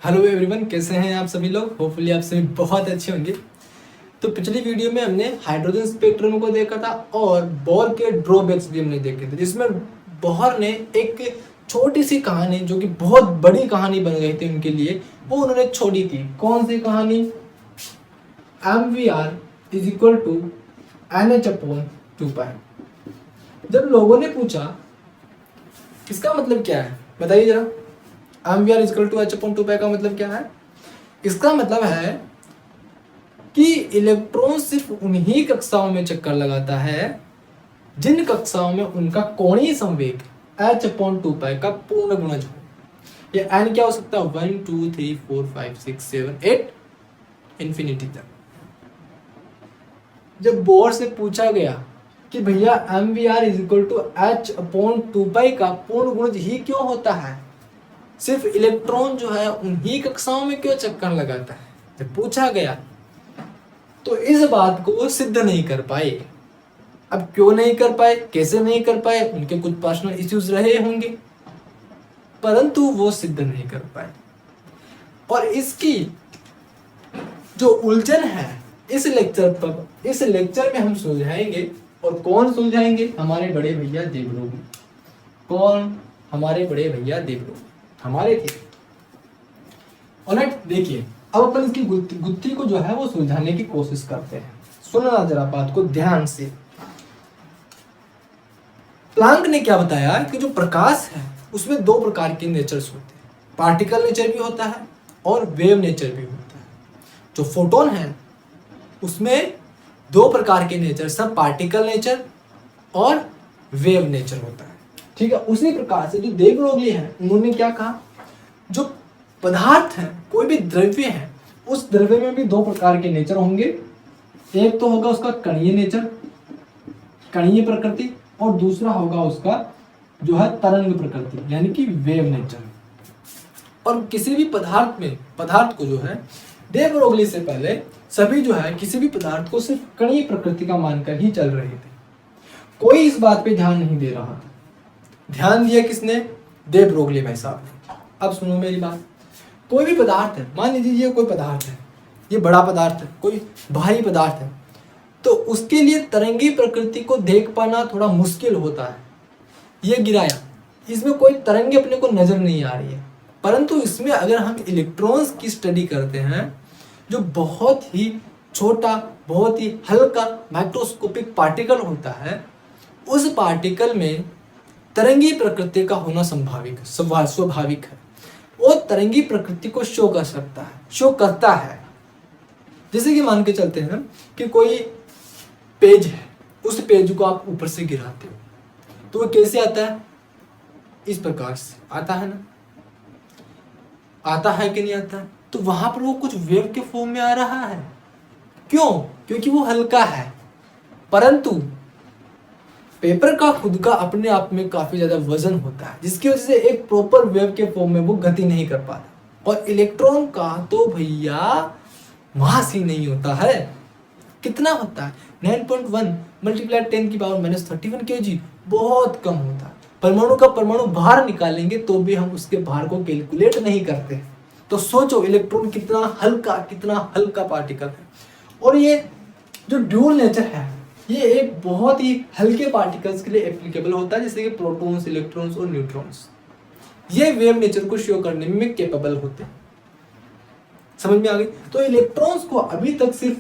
Hello everyone, कैसे हैं आप सभी लोग। होपफुली आप सभी बहुत अच्छे होंगे। तो पिछली वीडियो में हमने हाइड्रोजन स्पेक्ट्रम को देखा था और बोर के ड्रॉबैक्स भी हमने देखे थे, जिसमें बोहर ने एक छोटी सी कहानी जो कि बहुत बड़ी कहानी बन गई थी उनके लिए, वो उन्होंने छोड़ी थी। कौन सी कहानी? MVR is equal to NH/2π। जब लोगों ने पूछा इसका मतलब क्या है, बताइए जरा। MVR is equal to H/2π का मतलब क्या है? इसका मतलब है कि इलेक्ट्रॉन सिर्फ उन्हीं कक्षाओं में चक्कर लगाता है जिन कक्षाओं में उनका कोणीय संवेग H/2π का पूर्ण गुणज हो। ये n क्या हो सकता है? 1 2 3 4 5 6 7 8 इंफिनिटी तक। जब बोर से पूछा गया कि भैया MVR is equal to H/2π का पूर्ण गुणज ही क्यों होता है, सिर्फ इलेक्ट्रॉन जो है उन्हीं कक्षाओं में क्यों चक्कर लगाता है, जब पूछा गया तो इस बात को वो सिद्ध नहीं कर पाए। अब क्यों नहीं कर पाए, कैसे नहीं कर पाए, उनके कुछ पर्सनल इश्यूज रहे होंगे, परंतु वो सिद्ध नहीं कर पाए। और इसकी जो उलझन है इस लेक्चर में हम सुलझाएंगे। और कौन सुलझाएंगे? हमारे बड़े भैया देवलोग। कौन? हमारे बड़े भैया देवलोग हमारे थे। ऑलराइट, देखिए अब अपन इसकी गुत्थी को जो है वो सुलझाने की कोशिश करते हैं। सुनना जरा बात को ध्यान से। प्लांक ने क्या बताया कि जो प्रकाश है उसमें दो प्रकार के नेचर्स होते हैं, पार्टिकल नेचर भी होता है और वेव नेचर भी होता है। जो फोटोन है उसमें दो प्रकार के नेचर, सब पार्टिकल नेचर और वेव नेचर होता है। ठीक है, उसी प्रकार से जो देवलोग हैं उन्होंने क्या कहा, जो पदार्थ है, कोई भी द्रव्य है, उस द्रव्य में भी दो प्रकार के नेचर होंगे। एक तो होगा उसका कणीय नेचर, कणीय प्रकृति, और दूसरा होगा उसका जो है तरंग प्रकृति, यानी कि वेव नेचर। और किसी भी पदार्थ को जो है डे ब्रोगली से पहले सभी जो है किसी भी पदार्थ को सिर्फ कणीय प्रकृति का मानकर ही चल रहे थे। कोई इस बात पे ध्यान नहीं दे रहा था। ध्यान दिया किसने? डे ब्रोगली भाई साहब ने। अब सुनो मेरी बात। कोई भी पदार्थ है, मान लीजिए ये कोई पदार्थ है, ये बड़ा पदार्थ है, कोई भारी पदार्थ है, तो उसके लिए तरंगी प्रकृति को देख पाना थोड़ा मुश्किल होता है। ये गिराया, इसमें कोई तरंगे अपने को नजर नहीं आ रही है, परंतु इसमें अगर हम इलेक्ट्रॉन्स की स्टडी करते हैं, जो बहुत ही छोटा, बहुत ही हल्का माइक्रोस्कोपिक पार्टिकल होता है, उस पार्टिकल में तरंगी प्रकृति का होना स्वाभाविक है। वो तरंगी प्रकृति को शो करता है। जैसे कि मान के चलते हैं कि कोई पेज है, उस पेज को आप ऊपर से गिराते हो तो वो कैसे आता है? इस प्रकार से आता है ना, आता है कि नहीं आता है? तो वहां पर वो कुछ वेव के फॉर्म में आ रहा है। क्यों? क्योंकि वो हल्का है। परंतु पेपर का खुद का अपने आप में काफी ज्यादा वजन होता है, जिसकी वजह से एक प्रॉपर वेव के फॉर्म में वो गति नहीं कर पाता। और इलेक्ट्रॉन का तो भैया मास ही नहीं होता है। कितना होता है? 9.1 मल्टीप्लाई 10⁻³ kg, बहुत कम होता है। परमाणु का परमाणु भार निकालेंगे तो भी हम उसके भार को कैलकुलेट नहीं करते। तो सोचो इलेक्ट्रॉन कितना हल्का पार्टिकल है। और ये जो ड्यूल नेचर है, ये एक बहुत ही हल्के पार्टिकल्स के लिए एप्लीकेबल होता है, जैसे कि प्रोटॉन्स, इलेक्ट्रॉन्स और न्यूट्रॉन्स। ये वेव नेचर को शो करने में कैपेबल होते हैं। समझ में आ गई? तो इलेक्ट्रॉन्स को अभी तक सिर्फ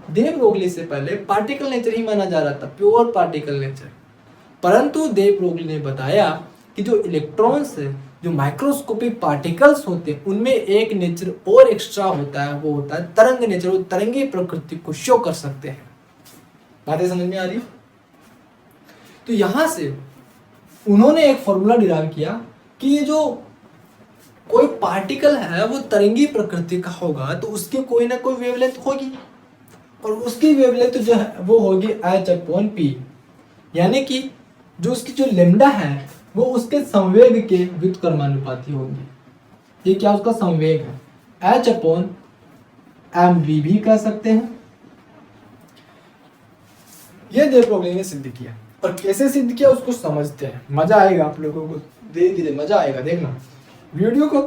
दे ब्रोगली से पहले पार्टिकल नेचर ही माना जा रहा था, प्योर पार्टिकल नेचर। परंतु दे ब्रोगली ने बताया कि जो इलेक्ट्रॉन्स है, जो माइक्रोस्कोपिक पार्टिकल्स होते हैं, उनमें एक नेचर और एक्स्ट्रा होता है, वो होता है तरंग नेचर। वो तरंगी प्रकृति को शो कर सकते हैं। बातें समझ में आ रही? तो यहां से उन्होंने एक फॉर्मूला डिराइव किया कि ये जो कोई पार्टिकल है वो तरंगी प्रकृति का होगा तो उसकी कोई ना कोई वेवलेंथ होगी, और उसकी वेवलेंथ जो है वो होगी H/p, यानी कि जो उसकी जो लेम्डा है वो उसके संवेग के व्युत्क्रमानुपाती होगी। ये क्या उसका संवेग है? H/mv भी कह सकते हैं। ये दे ब्रोगली ने सिद्ध किया, और कैसे सिद्ध किया उसको समझते हैं। मजा आएगा आप लोगों को, धीरे धीरे मजा आएगा। देखना वीडियो को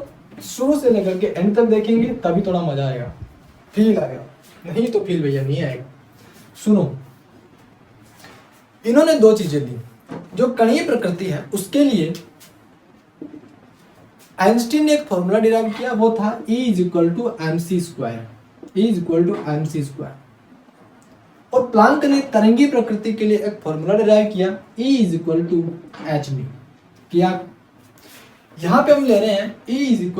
शुरू से लेकर के एंड तक देखेंगे तभी थोड़ा मजा आएगा, फील आएगा, नहीं तो फील भैया नहीं आएगा। सुनो, इन्होंने दो चीजें दी। जो कणीय प्रकृति है उसके लिए आइंस्टीन ने एक फॉर्मूला डिराइव किया, वो था E = mc², E = mc²। और प्लांक ने तरंगी प्रकृति के लिए एक फॉर्मूला डिराइव किया, E = hν किया। यहां पे हम ले रहे हैं E =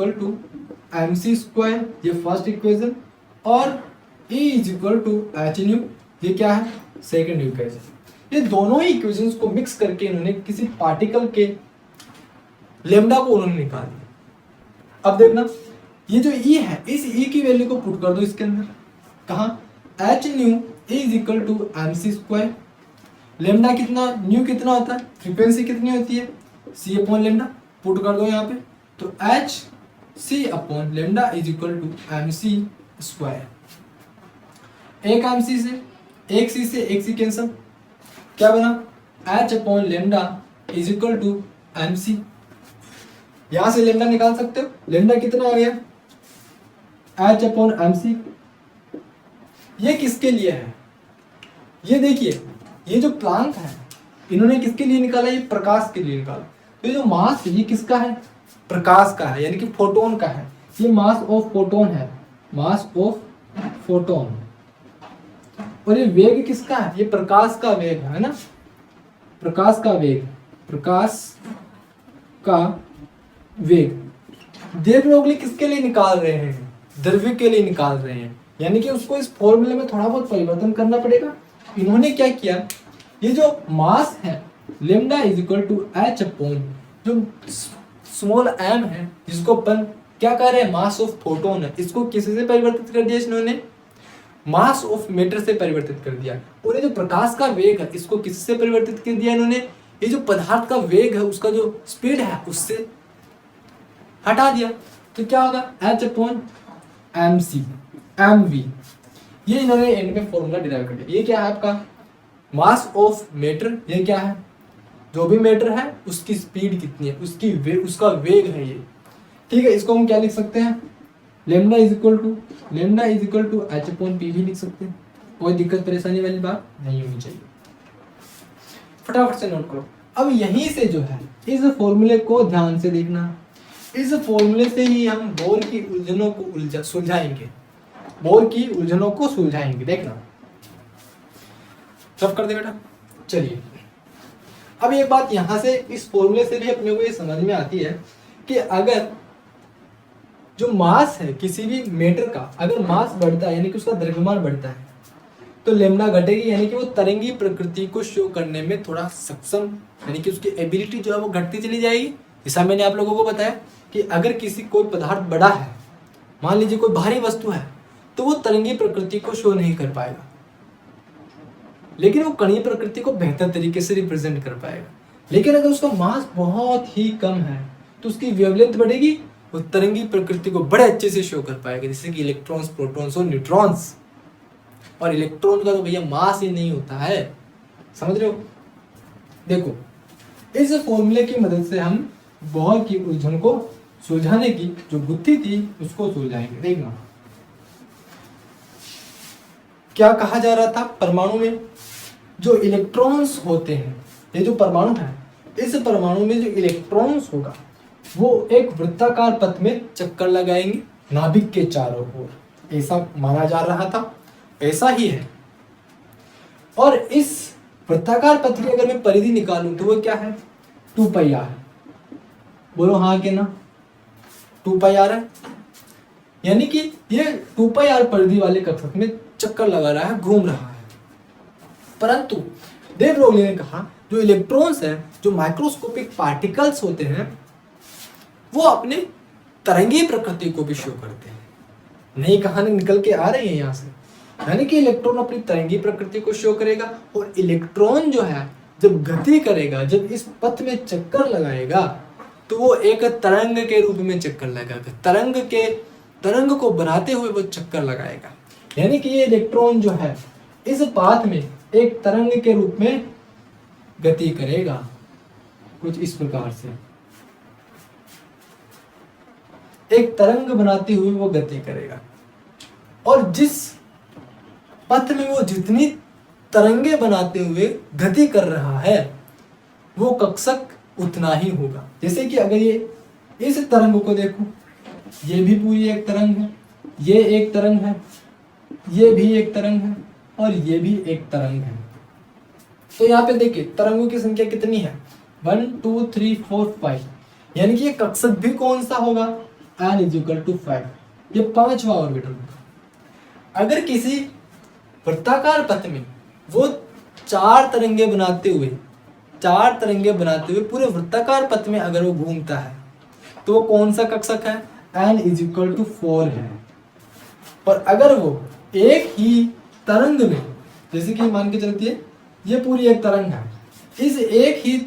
mc², ये फर्स्ट इक्वेशन, और E = hν, ये क्या है, सेकंड इक्वेशन। ये दोनों ही इक्वेशंस को मिक्स करके इन्होंने किसी पार्टिकल के लेमडा को उन्होंने निकाल दिया। अब देखना, ये जो E है, इस E की वैल्यू को पुट कर दो इसके अंदर। कहाँ, hν = mc²। लेमडा कितना, न्यू कितना होता है, फ्रीक्वेंसी कितनी होती है, c/λ, पुट कर दो यहाँ पे। तो hc/λ = mc²। एक mc से एक c से एक c कैंसल, क्या बना, h/λ = mc। यहां से लेमडा निकाल सकते हो, लेमडा कितना आ गया, h/mc। ये किसके लिए है, ये देखिए, ये जो प्लांक है इन्होंने किसके लिए निकाला, ये प्रकाश के लिए निकाला। तो ये जो मास है ये किसका है, प्रकाश का है, यानी कि फोटोन का है। ये मास ऑफ फोटोन है, मास ऑफ फोटोन। और ये वेग किसका है, ये प्रकाश का वेग है ना, प्रकाश का वेग, प्रकाश का वेग। दे ब्रोगली किसके लिए निकाल रहे हैं, द्रव्य के लिए निकाल रहे हैं, यानी कि उसको इस फॉर्मूले में थोड़ा बहुत परिवर्तन करना पड़ेगा। इन्होंने क्या किया, ये जो मास है लेमडा = h अपॉन जो स्मॉल m है, जिसको अपन क्या कर रहे हैं, मास ऑफ फोटोन है, इसको किसी से परिवर्तित कर दिया इन्होंने, मास ऑफ मैटर से परिवर्तित कर दिया। और ये जो प्रकाश का वेग है इसको किससे परिवर्तित कर दिया इन्होंने, ये जो पदार्थ का वेग है उसका जो स्पीड है उससे हटा दिया। तो क्या होगा, h/mc mv। ये इन्होंने एंड में फॉर्मूला डिराइव कर दिया। ये क्या है आपका, मास ऑफ मैटर, ये क्या है, जो भी मैटर है उसकी स्पीड कितनी है, उसका वेग है ये, ठीक है। इसको हम क्या लिख सकते हैं, लेमडा = h/p भी लिख सकते हैं। कोई दिक्कत परेशानी वाली बात नहीं होनी चाहिए, फटाफट से नोट करो। अब यहीं से जो है इस फॉर्मूले को ध्यान से देखना, इस फॉर्मूले से ही हम बोर की उलझनों को सुलझाएंगे, बोर की उलझनों को सुलझाएंगे। देखना, सब कर दे बेटा। चलिए, अब एक बात यहां से इस फॉर्मूले से भी अपने को ये समझ में आती है कि अगर जो मास है किसी भी मैटर का, अगर मास बढ़ता है यानी कि उसका द्रव्यमान बढ़ता है तो लेमडा घटेगी, यानी कि वो तरंगी प्रकृति को शो करने में थोड़ा सक्षम, यानी कि उसकी एबिलिटी जो है वो घटती चली जाएगी। जैसा मैंने आप लोगों को बताया कि अगर किसी कोई पदार्थ बड़ा है, मान लीजिए कोई भारी वस्तु है, तो वो तरंगी प्रकृति को शो नहीं कर पाएगा, लेकिन वो कणीय प्रकृति को बेहतर तरीके से रिप्रेजेंट कर पाएगा। लेकिन अगर उसका मास बहुत ही कम है तो उसकी वेवलेंथ बढ़ेगी, वो तरंगी प्रकृति को बड़े अच्छे से शो कर पाएगा, जैसे कि इलेक्ट्रॉन्स, प्रोटॉन्स और न्यूट्रॉन्स। और इलेक्ट्रॉन का तो भैया मास ही नहीं होता है, समझ रहे हो। देखो, इस फॉर्मूले की मदद से हम बोर की उलझन को सुलझाने की जो गुत्थी थी उसको सुलझाएंगे। देखना, क्या कहा जा रहा था, परमाणु में जो इलेक्ट्रॉन्स होते हैं, ये जो परमाणु है, इस परमाणु में जो इलेक्ट्रॉन्स होगा वो एक वृत्ताकार पथ में चक्कर लगाएंगे नाभिक के चारों ओर, ऐसा माना जा रहा था, ऐसा ही है। और इस वृत्ताकार पथ की अगर मैं परिधि निकालूं तो वो क्या है, 2πr। बोलो हाँ के ना, 2πr है, यानी कि ये 2πr परिधि वाले कक्षक में चक्कर लगा रहा है, घूम रहा है। परंतु दे ब्रोगली ने कहा जो इलेक्ट्रॉन्स हैं, जो माइक्रोस्कोपिक पार्टिकल्स होते हैं, वो अपने तरंगी प्रकृति को भी शो करते हैं। नई कहानी निकल के आ रही है यहाँ से, यानी कि इलेक्ट्रॉन अपनी तरंगी प्रकृति को शो करेगा, और इलेक्ट्रॉन जो है जब गति करेगा, जब इस पथ में चक्कर लगाएगा, तो वो एक तरंग के रूप में चक्कर लगाएगा, तरंग को बनाते हुए वो चक्कर लगाएगा। यानी कि ये इलेक्ट्रॉन जो है इस पाथ में एक तरंग के रूप में गति करेगा, कुछ इस प्रकार से। एक तरंग बनाते हुए वो गति करेगा, और जिस पथ में वो जितनी तरंगे बनाते हुए गति कर रहा है वो कक्षक उतना ही होगा। जैसे कि अगर ये इस तरंग को देखो, ये भी पूरी एक तरंग है, ये एक तरंग है, ये भी एक तरंग है, और ये भी एक तरंग है। तो यहाँ पे देखिए तरंगों की संख्या कितनी है, 1 2 3 4 5, यानी कि ये कक्षक भी कौन सा होगा, n = 5, ये 5वां ऑर्बिटल होगा। अगर किसी वृत्ताकार पथ में वो चार तरंगे बनाते हुए पूरे वृत्ताकार पथ में अगर वो घूमता है तो वो कौन सा कक्षक है, n = 4 है। और अगर वो एक ही तरंग में, जैसे कि मान के चलती है ये पूरी एक तरंग है, इस एक ही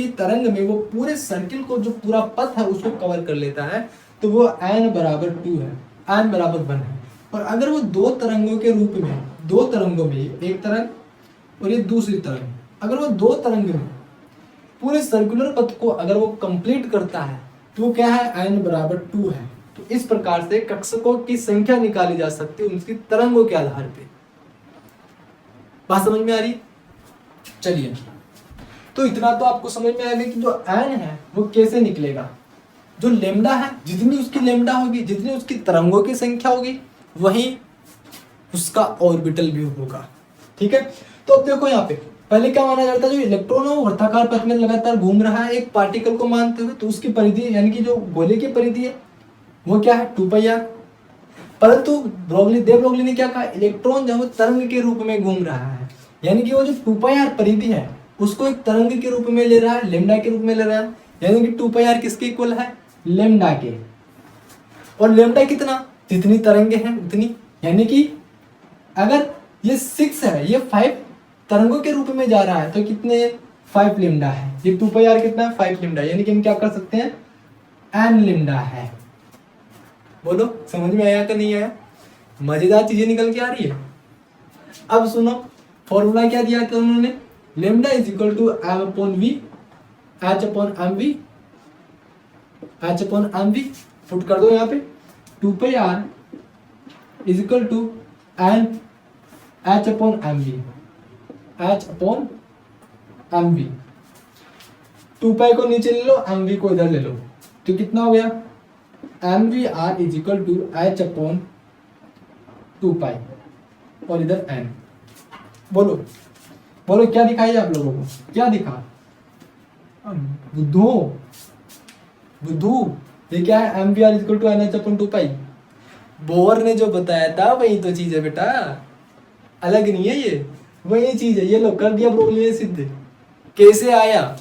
तरंग में वो पूरे सर्किल को, जो पूरा पथ है उसको कवर कर लेता है, तो वो n = 2 है, n = 1 है। और अगर वो दो तरंगों में एक तरंग और ये दूसरी तरंग, अगर वो दो तरंग में पूरे सर्कुलर पथ को अगर वो कंप्लीट करता है तो वो क्या है, n = 2 है। तो इस प्रकार से कक्षकों की संख्या निकाली जा सकती है उनकी तरंगों के आधार पे। बात समझ में आ रही? चलिए, तो इतना तो आपको समझ में आएगा कि जो n है वो कैसे निकलेगा। जो लेमडा है, जितनी उसकी लेमडा होगी, जितनी उसकी तरंगों की संख्या होगी, वही उसका ऑर्बिटल भी होगा। ठीक है, तो अब देखो यहाँ पे पहले क्या माना जाता है, जो इलेक्ट्रॉन है वो वृत्ताकार पथ में लगातार घूम रहा है एक पार्टिकल को मानते हुए, तो उसकी परिधि यानी कि जो गोले की परिधि है वो क्या है, 2πr। परंतु ब्रोगली ने क्या कहा, इलेक्ट्रॉन जो है तरंग के रूप में घूम रहा है, यानी कि वो जो 2πr परिधि है उसको एक तरंग के रूप में ले रहा है, लेमडा के रूप में ले रहा है, यानी कि 2πr किसके इक्वल है, लेमडा के। और लेमडा कितना, जितनी तरंगे हैं उतनी, यानी कि अगर ये 6 है, ये 5 तरंगों के रूप में जा रहा है, तो कितने 5 लेमडा है, ये 2πr कितना है, 5 लेमडा, यानी कि हम क्या कर सकते हैं, n लेमडा है। बोलो समझ में आया कि नहीं आया? मजेदार चीजें निकल के आ रही है। अब सुनो, फॉर्मूला क्या दिया था उन्होंने, लेमडा = m/v, h/mv, पुट कर दो यहाँ पे, 2πr = n h/mv। 2π को नीचे ले लो, mv को इधर ले लो, तो कितना हो गया, mvr = h/2π, और इधर n। बोलो क्या दिखाई आप लोगों को, क्या दिखा, बुद्धू ये क्या है, mvr = n/2π। बोर ने जो बताया था वही तो चीज है बेटा, अलग नहीं है, ये वही चीज है। ये लो कर दिया ब्रोगली ने सिद्ध, कैसे आया।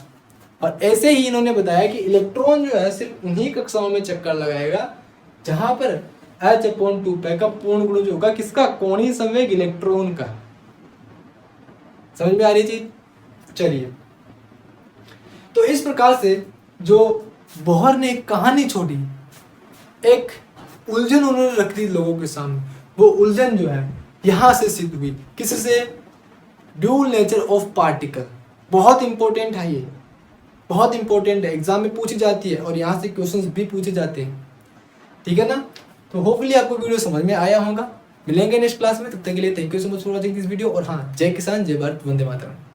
और ऐसे ही इन्होंने बताया कि इलेक्ट्रॉन जो है सिर्फ उन्हीं कक्षाओं में चक्कर लगाएगा जहां पर h/2π का पूर्ण गुणज होगा, किसका, कोणीय संवेग इलेक्ट्रॉन का। समझ में आ रही चीज? चलिए, तो इस प्रकार से जो बोहर ने एक कहानी छोड़ी, एक उलझन उन्होंने रख दी लोगों के सामने, वो उलझन जो है यहां से सिद्ध हुई, किससे, ड्यूल नेचर ऑफ पार्टिकल। बहुत इंपॉर्टेंट है, ये बहुत इंपॉर्टेंट है, एग्जाम में पूछी जाती है और यहाँ से क्वेश्चंस भी पूछे जाते हैं। ठीक है ना? तो होपफुली आपको वीडियो समझ में आया होगा। मिलेंगे नेक्स्ट क्लास में, तब तक के लिए thank you so much for watching this video. और हाँ, जय किसान, जय भारत, वंदे मातरम।